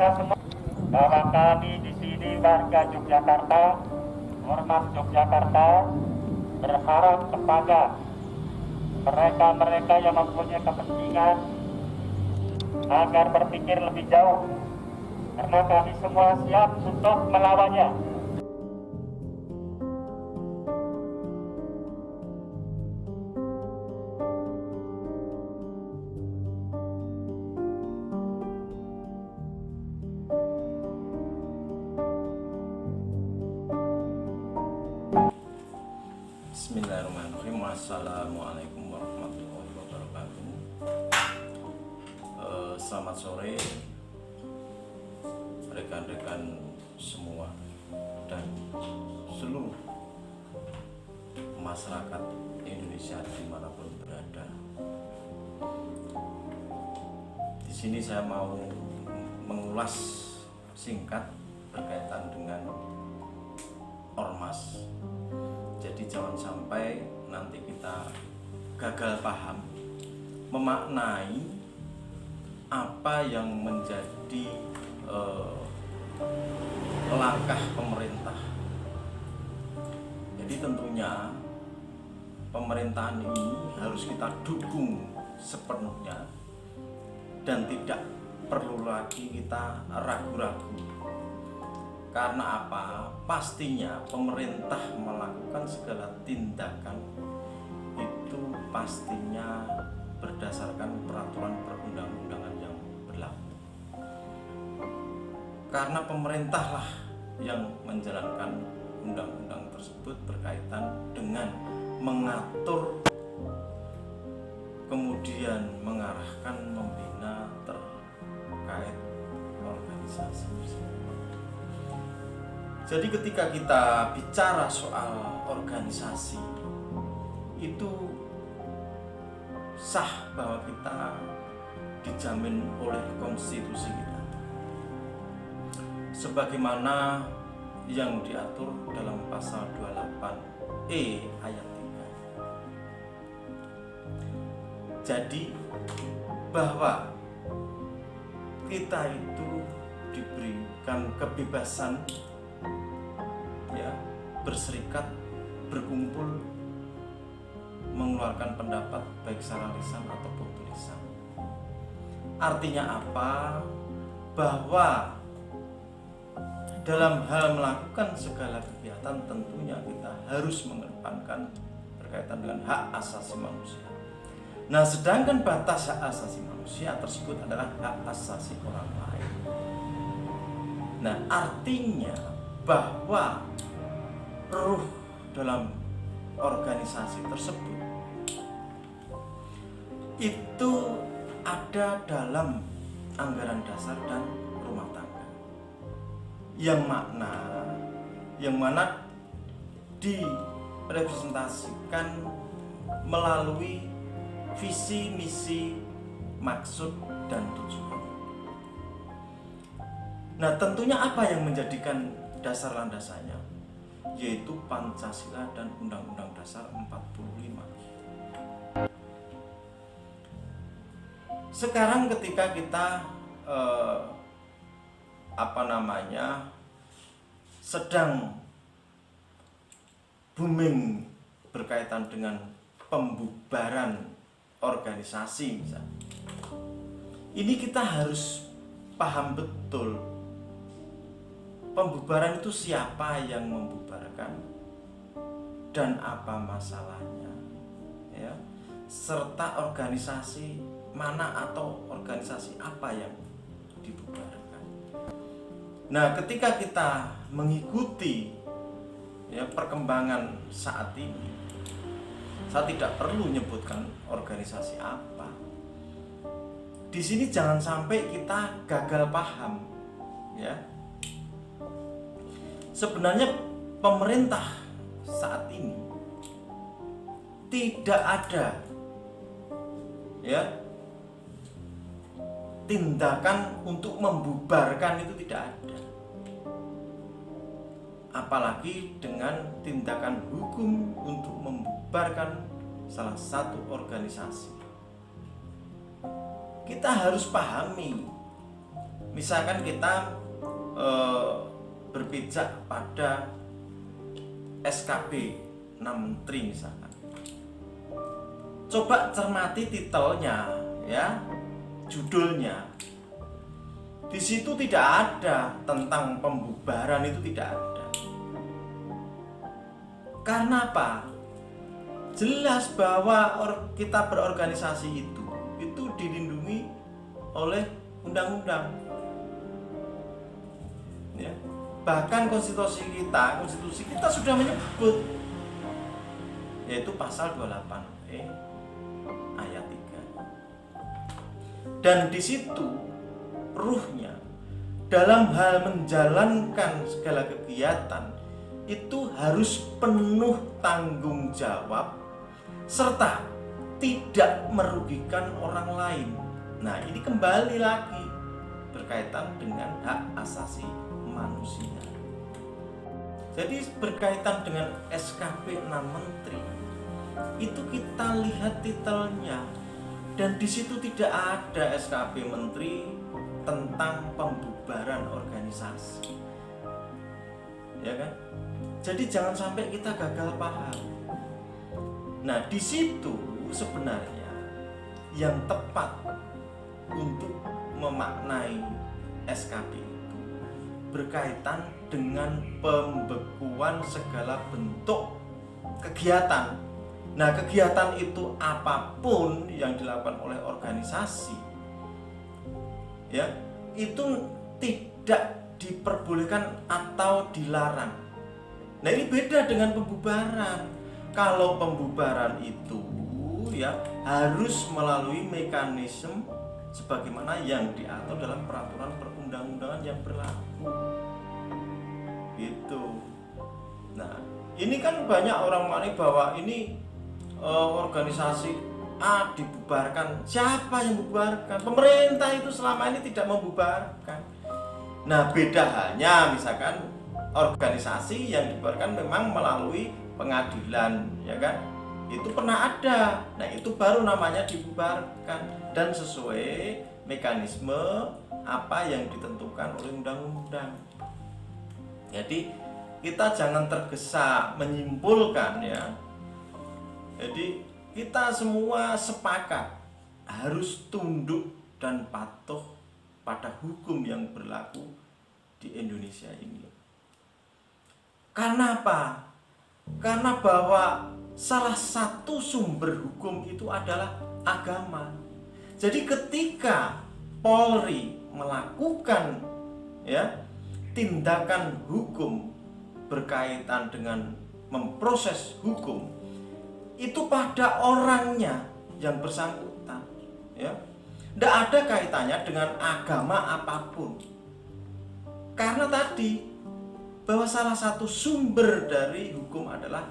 kita semua bahwa kami di sini warga Yogyakarta, Ormas Yogyakarta, berharap kepada mereka-mereka yang mempunyai kepentingan agar berpikir lebih jauh, karena kami semua siap untuk melawannya. Bismillahirrahmanirrahim. Assalamualaikum warahmatullahi wabarakatuh. Selamat sore rekan-rekan semua dan seluruh masyarakat Indonesia dimanapun berada. Di sini saya mau mengulas singkat berkaitan dengan ormas. Jadi jangan sampai nanti kita gagal paham memaknai apa yang menjadi langkah pemerintah. Jadi tentunya pemerintahan ini harus kita dukung sepenuhnya dan tidak perlu lagi kita ragu-ragu. Karena apa? Pastinya pemerintah melakukan segala tindakan itu pastinya berdasarkan peraturan perundang-undangan yang berlaku. Karena pemerintahlah yang menjalankan undang-undang tersebut berkaitan dengan mengatur, kemudian mengarahkan, membina terkait organisasi. Jadi ketika kita bicara soal organisasi, itu sah bahwa kita dijamin oleh konstitusi kita sebagaimana yang diatur dalam pasal 28E ayat 3. Jadi bahwa kita itu diberikan kebebasan berserikat, berkumpul, mengeluarkan pendapat baik secara lisan ataupun tulisan. Artinya apa? Bahwa dalam hal melakukan segala kegiatan tentunya kita harus mengedepankan berkaitan dengan hak asasi manusia. Nah, sedangkan batas hak asasi manusia tersebut adalah hak asasi orang lain. Nah, artinya bahwa ruh dalam organisasi tersebut itu ada dalam anggaran dasar dan rumah tangga, yang mana direpresentasikan melalui visi, misi, maksud, dan tujuan. Nah, tentunya apa yang menjadikan dasar landasannya? Yaitu Pancasila dan Undang-Undang Dasar 45. Sekarang ketika kita sedang booming berkaitan dengan pembubaran organisasi misalnya, ini kita harus paham betul pembubaran itu siapa yang membubarkan dan apa masalahnya, ya, serta organisasi mana atau organisasi apa yang dibubarkan. Nah, ketika kita mengikuti perkembangan saat ini, saya tidak perlu menyebutkan organisasi apa. Di sini jangan sampai kita gagal paham, ya. Sebenarnya pemerintah saat ini tidak ada tindakan untuk membubarkan, itu tidak ada. Apalagi dengan tindakan hukum untuk membubarkan salah satu organisasi. Kita harus pahami Misalkan kita berpijak pada SKP 6 Menteri misalkan. Coba cermati titelnya ya, judulnya. Di situ tidak ada tentang pembubaran, itu tidak ada. Karena apa? Jelas bahwa kita berorganisasi itu dilindungi oleh undang-undang. Ya. Bahkan konstitusi kita sudah menyebut, yaitu pasal 28E ayat 3. Dan di situ ruhnya dalam hal menjalankan segala kegiatan itu harus penuh tanggung jawab serta tidak merugikan orang lain. Nah, ini kembali lagi berkaitan dengan hak asasi manusia. Jadi berkaitan dengan SKP 6 Menteri itu kita lihat titelnya, dan di situ tidak ada SKP Menteri tentang pembubaran organisasi, ya kan? Jadi jangan sampai kita gagal paham. Nah, di situ sebenarnya yang tepat untuk memaknai SKP berkaitan dengan pembekuan segala bentuk kegiatan. Nah, kegiatan itu apapun yang dilakukan oleh organisasi, ya, itu tidak diperbolehkan atau dilarang. Nah, ini beda dengan pembubaran. Kalau pembubaran itu ya harus melalui mekanisme sebagaimana yang diatur dalam peraturan perundang-undangan yang berlaku. Gitu. Nah, ini kan banyak orang menilai bahwa ini organisasi A dibubarkan. Siapa yang membubarkan? Pemerintah itu selama ini tidak membubarkan. Nah, beda halnya misalkan organisasi yang dibubarkan memang melalui pengadilan, ya kan? Itu pernah ada. Nah, itu baru namanya dibubarkan dan sesuai mekanisme apa yang ditentukan oleh undang-undang. Jadi kita jangan tergesa menyimpulkan ya. Jadi kita semua sepakat harus tunduk dan patuh pada hukum yang berlaku di Indonesia ini. Karena apa? Karena bahwa salah satu sumber hukum itu adalah agama. Jadi ketika Polri melakukan ya tindakan hukum berkaitan dengan memproses hukum, itu pada orangnya yang bersangkutan, ya. Tidak ada kaitannya dengan agama apapun. Karena tadi bahwa salah satu sumber dari hukum adalah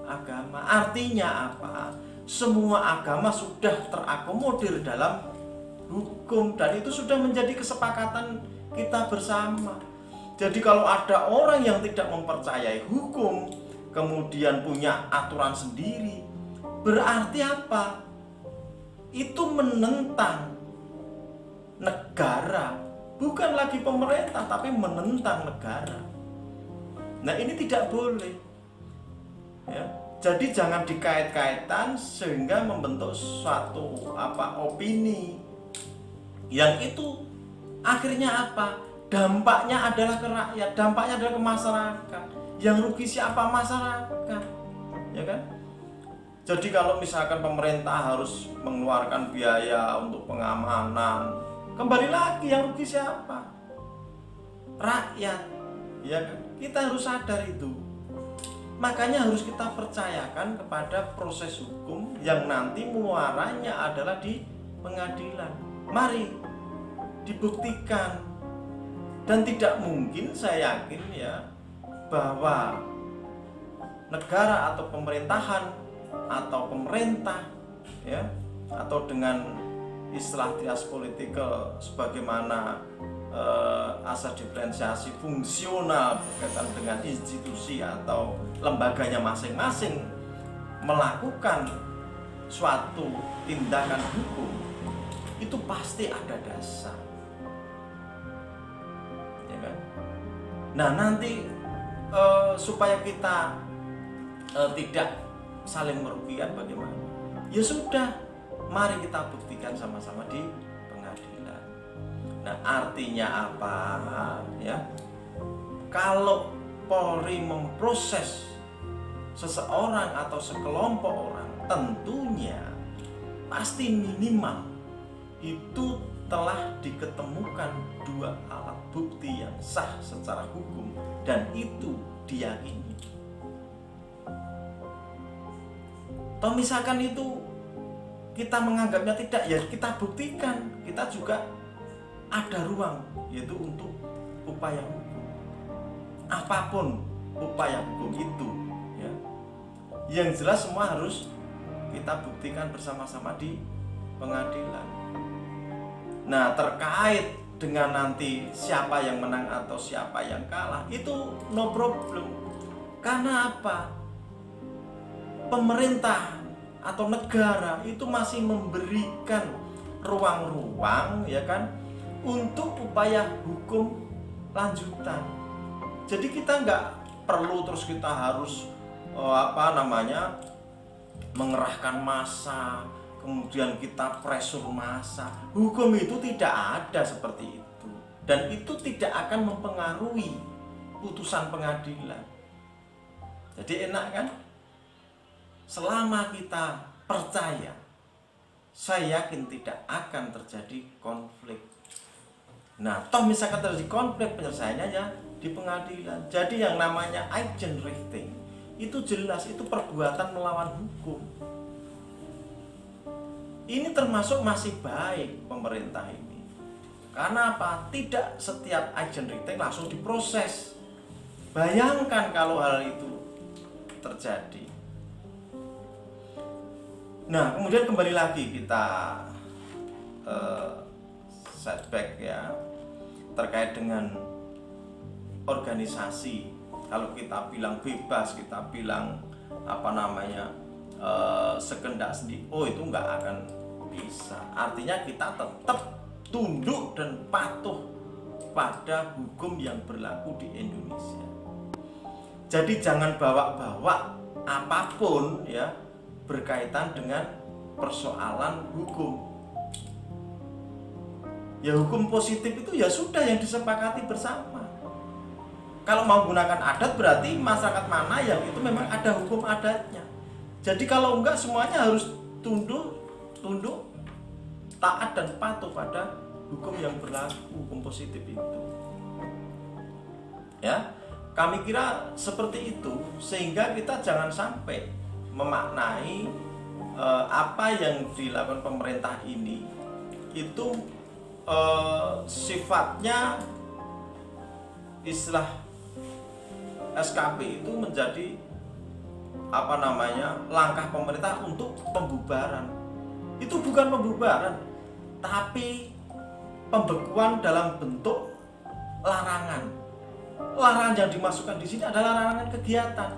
agama. Artinya apa? Semua agama sudah terakomodir dalam hukum dan itu sudah menjadi kesepakatan kita bersama. Jadi kalau ada orang yang tidak mempercayai hukum, kemudian punya aturan sendiri, berarti apa? Itu menentang negara, bukan lagi pemerintah, tapi menentang negara. Nah, ini tidak boleh. Ya, jadi jangan dikait-kaitan sehingga membentuk suatu opini yang itu akhirnya apa? Dampaknya adalah ke rakyat, dampaknya adalah ke masyarakat. Yang rugi siapa? Masyarakat, ya kan? Jadi kalau misalkan pemerintah harus mengeluarkan biaya untuk pengamanan, kembali lagi yang rugi siapa? Rakyat, ya kan? Kita harus sadar itu. Makanya harus kita percayakan kepada proses hukum yang nanti muaranya adalah di pengadilan. Mari dibuktikan. Dan tidak mungkin, saya yakin ya, bahwa negara atau pemerintahan atau pemerintah ya, atau dengan istilah trias politikal sebagaimana asas diferensiasi fungsional berkaitan dengan institusi atau lembaganya masing-masing melakukan suatu tindakan hukum, itu pasti ada dasar. Nah nanti supaya kita tidak saling merugikan bagaimana? Ya sudah, mari kita buktikan sama-sama di pengadilan. Nah artinya apa ya? Kalau Polri memproses seseorang atau sekelompok orang, tentunya pasti minimal itu telah diketemukan 2 alat bukti yang sah secara hukum dan itu diyakini. Toh misalkan itu kita menganggapnya tidak, ya kita buktikan, kita juga ada ruang yaitu untuk upaya hukum. Apapun upaya hukum itu ya, yang jelas semua harus kita buktikan bersama-sama di pengadilan. Nah terkait dengan nanti siapa yang menang atau siapa yang kalah itu no problem. Karena apa? Pemerintah atau negara itu masih memberikan ruang-ruang ya kan untuk upaya hukum lanjutan. Jadi kita nggak perlu terus kita harus mengerahkan massa, kemudian kita pressure massa. Hukum itu tidak ada seperti itu dan itu tidak akan mempengaruhi putusan pengadilan. Jadi enak kan? Selama kita percaya, saya yakin tidak akan terjadi konflik. Nah, toh misalkan terjadi konflik, penyelesaiannya ya di pengadilan. Jadi yang namanya Eigenrecht itu jelas itu perbuatan melawan hukum. Ini termasuk masih baik pemerintah ini. Karena apa? Tidak setiap Eigenrecht langsung diproses. Bayangkan kalau hal itu terjadi. Nah, kemudian kembali lagi kita setback ya terkait dengan organisasi. Kalau kita bilang bebas, kita bilang sekendak sendiri, itu nggak akan bisa. Artinya kita tetap tunduk dan patuh pada hukum yang berlaku di Indonesia. Jadi jangan bawa-bawa apapun ya berkaitan dengan persoalan hukum. Ya hukum positif itu ya sudah yang disepakati bersama. Kalau mau gunakan adat berarti masyarakat mana yang itu memang ada hukum adatnya. Jadi kalau enggak semuanya harus tunduk, taat dan patuh pada hukum yang berlaku, hukum positif itu. Ya, kami kira seperti itu sehingga kita jangan sampai memaknai apa yang dilakukan pemerintah ini itu sifatnya istilah SKP itu menjadi langkah pemerintah untuk pembubaran. Itu bukan pembubaran, tapi pembekuan dalam bentuk larangan. Larangan yang dimasukkan di sini adalah larangan kegiatan.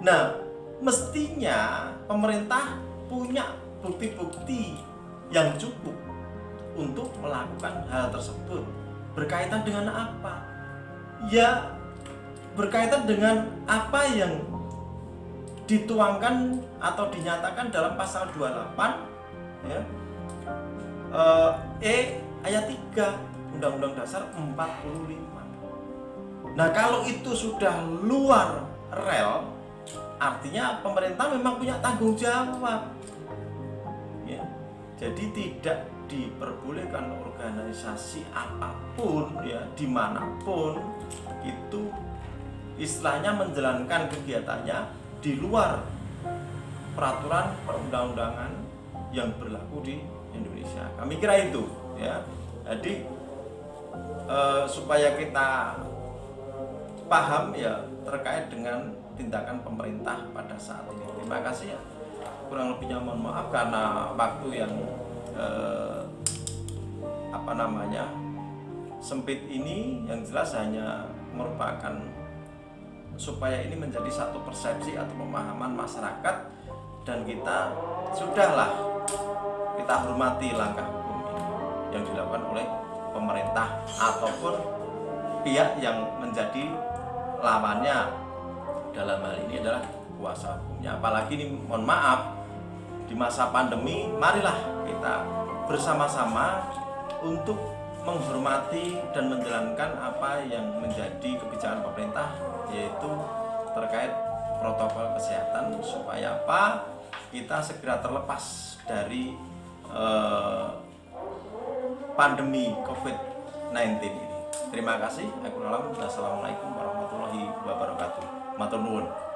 Nah, mestinya pemerintah punya bukti-bukti yang cukup untuk melakukan hal tersebut. Berkaitan dengan apa? Ya, berkaitan dengan apa yang dituangkan atau dinyatakan dalam pasal 28 ya, ayat 3 Undang-Undang Dasar 45. Nah, kalau itu sudah luar rel, artinya pemerintah memang punya tanggung jawab. Ya. Jadi tidak diperbolehkan organisasi apapun ya dimanapun itu istilahnya menjalankan kegiatannya di luar peraturan perundang-undangan yang berlaku di Indonesia. Kami kira itu ya. Jadi supaya kita paham ya terkait dengan tindakan pemerintah pada saat ini. Terima kasih ya. Kurang lebihnya mohon maaf karena waktu yang sempit ini. Yang jelas hanya merupakan supaya ini menjadi satu persepsi atau pemahaman masyarakat dan kita hormati langkah hukum ini yang dilakukan oleh pemerintah ataupun pihak yang menjadi lawannya dalam hal ini adalah kuasa hukumnya. Apalagi ini mohon maaf di masa pandemi, marilah kita bersama-sama untuk menghormati dan menjalankan apa yang menjadi kebijakan pemerintah, yaitu terkait protokol kesehatan supaya apa kita segera terlepas dari pandemi COVID-19 ini. Terima kasih. Assalamualaikum warahmatullahi wabarakatuh. Matur nuwun.